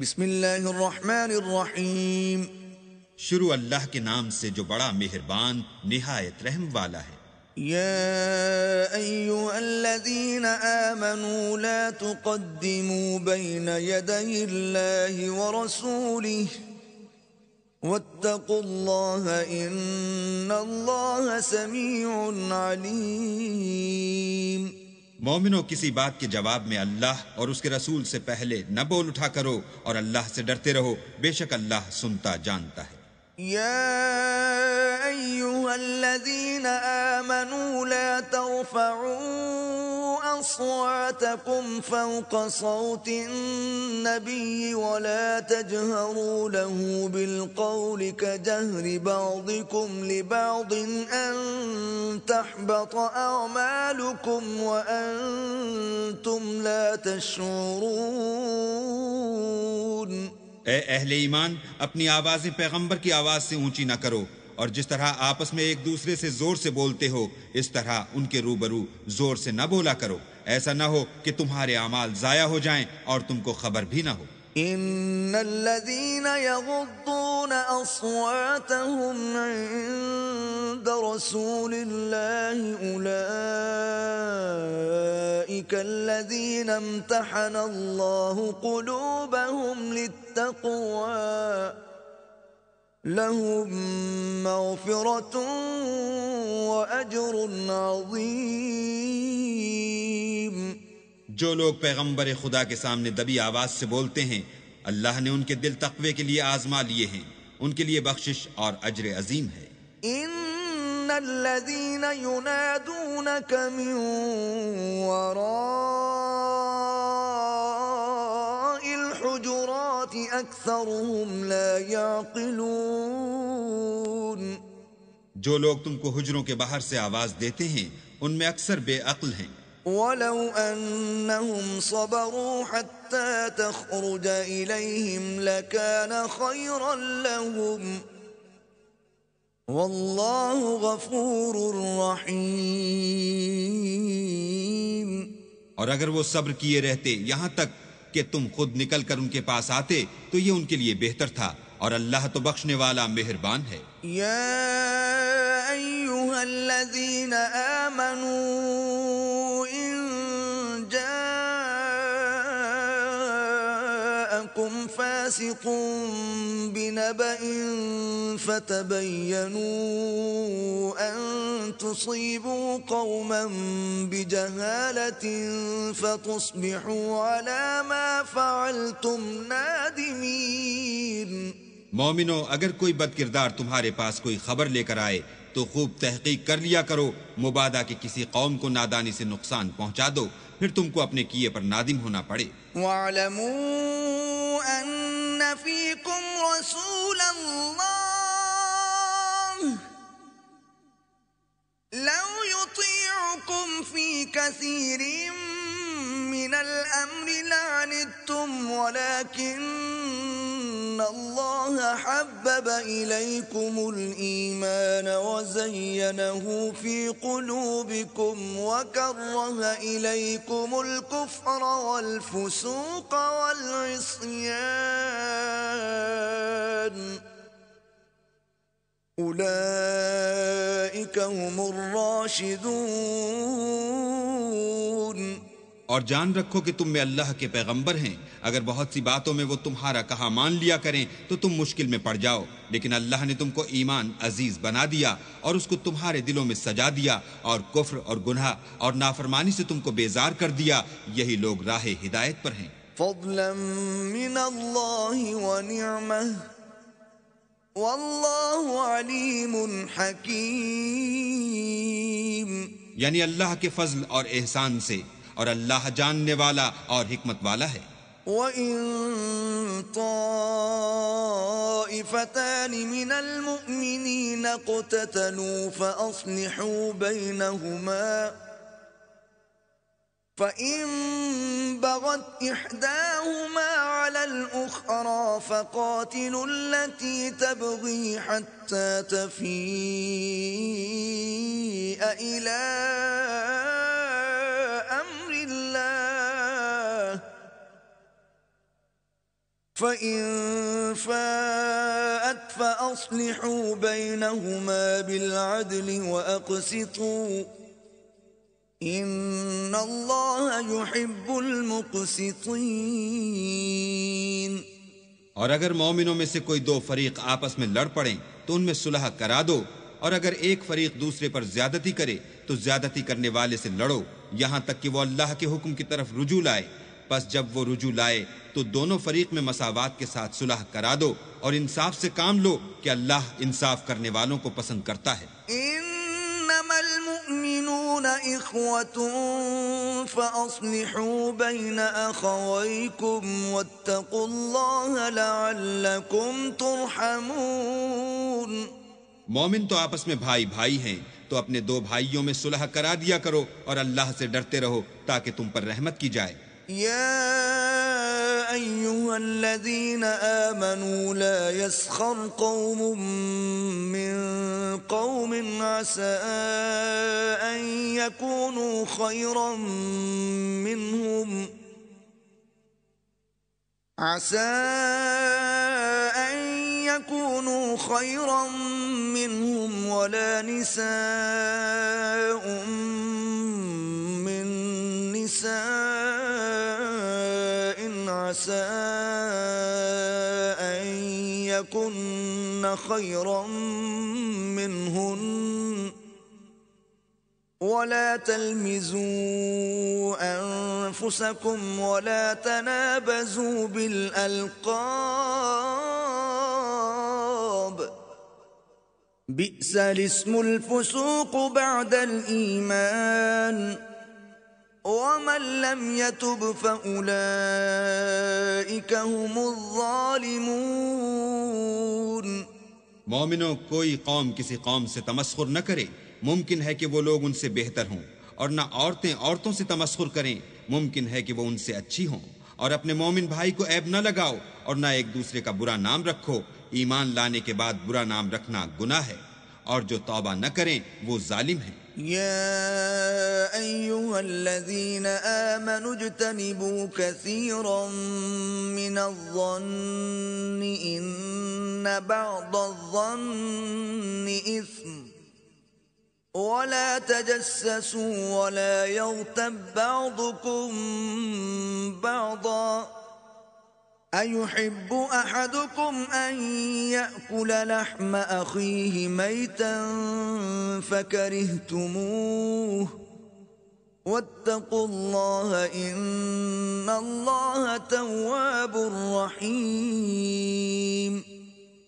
بسم اللہ الرحمن الرحیم. شروع اللہ کے نام سے جو بڑا مہربان نہایت رحم والا ہے. یا ایہا الذین آمنوا لا تقدموا بین یدی اللہ ورسولہ واتقوا اللہ ان اللہ سمیع علیم. مومنوں، کسی بات کے جواب میں اللہ اور اس کے رسول سے پہلے نہ بول اٹھا کرو اور اللہ سے ڈرتے رہو، بے شک اللہ سنتا جانتا ہے. يا أيها الذين آمنوا لا ترفعوا أصواتكم فوق صوت النبي ولا تجهروا له بالقول كجهر بعضكم لبعض أن تحبط أعمالكم وأنتم لا تشعرون. اے اہل ایمان، اپنی آوازیں پیغمبر کی آواز سے اونچی نہ کرو، اور جس طرح آپس میں ایک دوسرے سے زور سے بولتے ہو اس طرح ان کے روبرو زور سے نہ بولا کرو، ایسا نہ ہو کہ تمہارے اعمال ضائع ہو جائیں اور تم کو خبر بھی نہ ہو. ان الذين يغضون اصواتهم عند رسول الله اولئك الذين امتحن الله قلوبهم للتقوى لهم مغفرة واجر عظيم. جو لوگ پیغمبر خدا کے سامنے دبی آواز سے بولتے ہیں، اللہ نے ان کے دل تقوی کے لیے آزما لیے ہیں، ان کے لیے بخشش اور اجر عظیم ہے. ان الذين ينادونك من وراء الحجرات اكثرهم لا يعقلون. جو لوگ تم کو حجروں کے باہر سے آواز دیتے ہیں ان میں اکثر بے عقل ہیں. ولو أنهم صبروا حتى تخرج إليهم لكان خيرا لهم والله غفور رحيم. اور اگر وہ صبر کیے رہتے یہاں تک کہ تم خود نکل کر ان کے پاس آتے تو یہ ان کے لیے بہتر تھا، اور اللہ تو بخشنے والا مہربان ہے. يا أيها الذين آمنوا إن جاءكم فاسق بنبأ فتبينوا أن تصيبوا قوما بجهالة فتصبحوا على ما فعلتم نادمين. مومنو، اگر کوئی بد کردار تمہارے پاس کوئی خبر لے کر آئے تو خوب تحقیق کر لیا کرو، مبادا کہ کسی قوم کو نادانی سے نقصان پہنچا دو، پھر تم کو اپنے کیے پر نادم ہونا پڑے. وَاعْلَمُوا أَنَّ فِيكُمْ رَسُولَ اللَّهِ لَوْ يُطِيعُكُمْ فِي كَثِيرٍ مِّنَ الْأَمْرِ لَعَنِتُّمْ وَلَكِنَّ اللَّهَ حَبَّبَ إِلَيْكُمُ الْإِيمَانَ وَزَيَّنَهُ فِي قُلُوبِكُمْ وَكَرَّهَ إِلَيْكُمُ الْكُفْرَ وَالْفُسُوقَ وَالْعِصْيَانَ أُولَئِكَ هُمُ الرَّاشِدُونَ. اور جان رکھو کہ تم میں اللہ کے پیغمبر ہیں، اگر بہت سی باتوں میں وہ تمہارا کہا مان لیا کریں تو تم مشکل میں پڑ جاؤ، لیکن اللہ نے تم کو ایمان عزیز بنا دیا اور اس کو تمہارے دلوں میں سجا دیا، اور کفر اور گناہ اور نافرمانی سے تم کو بیزار کر دیا. یہی لوگ راہ ہدایت پر ہیں. فضلا من اللہ ونعمہ واللہ علیم حکیم. یعنی اللہ کے فضل اور احسان سے، اور اللہ جاننے والا اور حکمت والا ہے. وَإِن طَائِفَتَانِ مِنَ الْمُؤْمِنِينَ اقْتَتَلُوا فَأَصْلِحُوا بَيْنَهُمَا فَإِن بَغَتْ إِحْدَاهُمَا عَلَى الْأُخْرَى فَقَاتِلُوا الَّتِي تَبْغِي حَتَّى تَفِيءَ إِلَى أَمْرِ اللَّهِ فإن فاءت فأصلحوا بينهما بالعدل وأقسطوا إن الله يحب المقسطين۔ اور اگر مومنوں میں سے کوئی دو فریق آپس میں لڑ پڑیں تو ان میں صلح کرا دو، اور اگر ایک فریق دوسرے پر زیادتی کرے تو زیادتی کرنے والے سے لڑو یہاں تک کہ وہ اللہ کے حکم کی طرف رجوع لائے۔ پس جب وہ رجوع لائے تو دونوں فریق میں مساوات کے ساتھ صلح کرا دو اور انصاف سے کام لو کہ اللہ انصاف کرنے والوں کو پسند کرتا ہے۔ انما المؤمنون اخوة فاصلحوا بين اخويكم واتقوا الله لعلكم ترحمون۔ مومن تو آپس میں بھائی بھائی ہیں، تو اپنے دو بھائیوں میں صلح کرا دیا کرو اور اللہ سے ڈرتے رہو تاکہ تم پر رحمت کی جائے۔ يا أيها الذين آمنوا لا يسخر قوم من قوم عسى أن يكونوا خيرا منهم ولا نساء من نساء عسى أن يكن خيرا منهن ولا تلمزوا أنفسكم ولا تنابزوا بالألقاب بئس الاسم الفسوق بعد الإيمان ومن لم يتب فأولئك هم الظالمون۔ مومنوں، کوئی قوم کسی قوم سے تمسخر نہ کرے، ممکن ہے کہ وہ لوگ ان سے بہتر ہوں، اور نہ عورتیں عورتوں سے تمسخر کریں، ممکن ہے کہ وہ ان سے اچھی ہوں، اور اپنے مومن بھائی کو عیب نہ لگاؤ اور نہ ایک دوسرے کا برا نام رکھو۔ ایمان لانے کے بعد برا نام رکھنا گناہ ہے، اور جو توبہ نہ کریں وہ ظالم ہیں۔ يا أيها الذين آمنوا اجتنبوا كثيرا من الظن إن بعض الظن إثم ولا تجسسوا ولا يغتب بعضكم بعضا أيحب أحدكم أن يأكل لحم أخيه ميتا فكرهتموه واتقوا الله إن الله تواب رحيم۔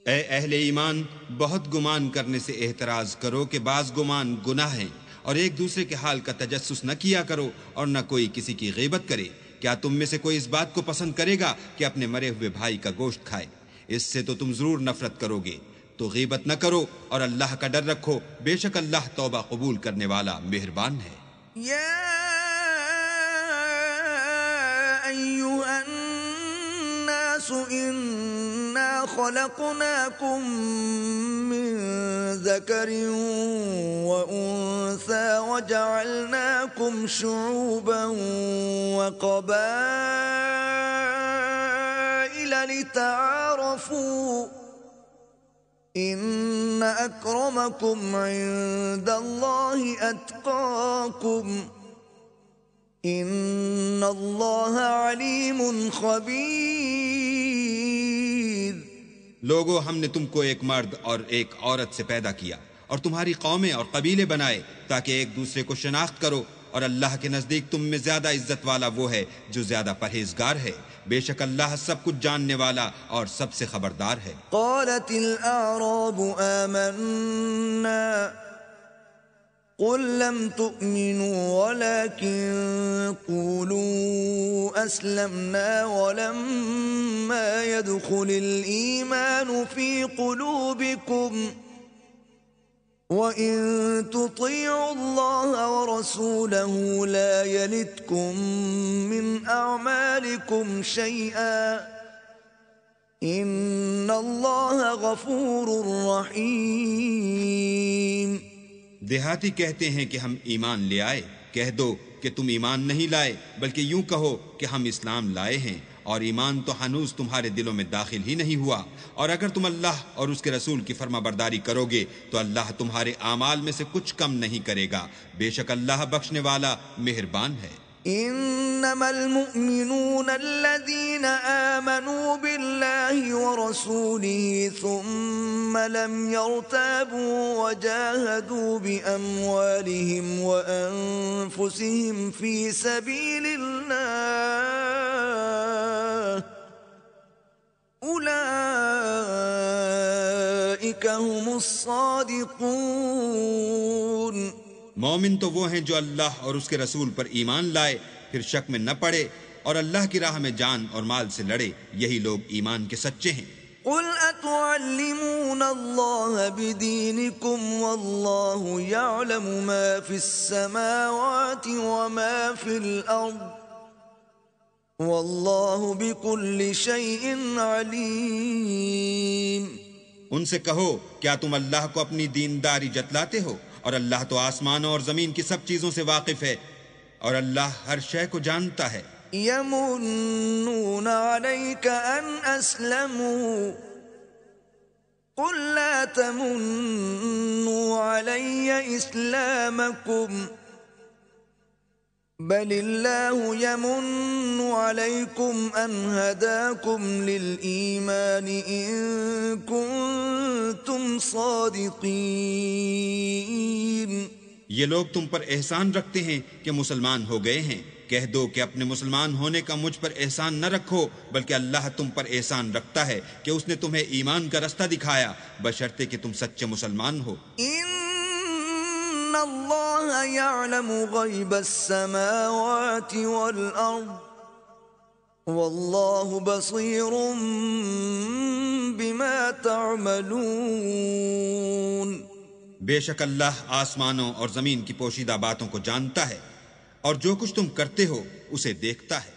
اے اہل ایمان، بہت گمان کرنے سے احتراز کرو کہ بعض گمان گناہ ہیں، اور ایک دوسرے کے حال کا تجسس نہ کیا کرو اور نہ کوئی کسی کی غیبت کرے۔ کیا تم میں سے کوئی اس بات کو پسند کرے گا کہ اپنے مرے ہوئے بھائی کا گوشت کھائے؟ اس سے تو تم ضرور نفرت کرو گے۔ تو غیبت نہ کرو اور اللہ کا ڈر رکھو، بے شک اللہ توبہ قبول کرنے والا مہربان ہے۔ يا أيها الناس إنا خلقناكم من ذكر وأنثى وجعلناكم شعوبا وقبائل لتعارفوا إن أكرمكم عند الله أتقاكم إن الله عليم خبير۔ لوگو، ہم نے تم کو ایک مرد اور ایک عورت سے پیدا کیا اور تمہاری قومیں اور قبیلے بنائے تاکہ ایک دوسرے کو شناخت کرو، اور اللہ کے نزدیک تم میں زیادہ عزت والا وہ ہے جو زیادہ پرہیزگار ہے۔ بے شک اللہ سب کچھ جاننے والا اور سب سے خبردار ہے۔ قالت الأعراب آمنا قل لم تؤمنوا ولكن قولوا أسلمنا ولما يدخل الإيمان في قلوبكم وَإِن تُطِيعُوا اللَّهَ وَرَسُولَهُ لَا يَلِتْكُم مِّنْ أَعْمَالِكُمْ شَيْئًا إِنَّ اللَّهَ غَفُورٌ رَّحِيمٌ۔ دیہاتی کہتے ہیں کہ ہم ایمان لے آئے۔ کہہ دو کہ تم ایمان نہیں لائے، بلکہ یوں کہو کہ ہم اسلام لائے ہیں، اور ایمان تو ہنوز تمہارے دلوں میں داخل ہی نہیں ہوا، اور اگر تم اللہ اور اس کے رسول کی فرما برداری کرو گے تو اللہ تمہارے اعمال میں سے کچھ کم نہیں کرے گا، بے شک اللہ بخشنے والا مہربان ہے۔ انما المؤمنون الذين آمنوا بالله ورسوله ثم لم يرتابوا وجاهدوا بأموالهم وأنفسهم في سبيل الله أولئك هم الصادقون۔ مومن تو وہ ہیں جو اللہ اور اس کے رسول پر ایمان لائے، پھر شک میں نہ پڑے اور اللہ کی راہ میں جان اور مال سے لڑے، یہی لوگ ایمان کے سچے ہیں۔ قل اتعلمون اللہ بدینکم واللہ یعلم ما فی السماوات وما فی الارض واللہ بکل شیء علیم۔ ان سے کہو کیا تم اللہ کو اپنی دینداری جتلاتے ہو، اور اللہ تو آسمانوں اور زمین کی سب چیزوں سے واقف ہے، اور اللہ ہر شے کو جانتا ہے۔ یمنون علیک ان اسلموا قل لا تمنوا علی اسلامکم بل اللہ یمن علیکم ان ہداکم للایمان ان کنتم صادقین۔ یہ لوگ تم پر احسان رکھتے ہیں کہ مسلمان ہو گئے ہیں، کہہ دو کہ اپنے مسلمان ہونے کا مجھ پر احسان نہ رکھو، بلکہ اللہ تم پر احسان رکھتا ہے کہ اس نے تمہیں ایمان کا رستہ دکھایا، بشرطے کہ تم سچے مسلمان ہو۔ ان اللہ یعلم غیب السماوات والارض واللہ بصیر بما تعملون۔ بے شک اللہ آسمانوں اور زمین کی پوشیدہ باتوں کو جانتا ہے، اور جو کچھ تم کرتے ہو اسے دیکھتا ہے۔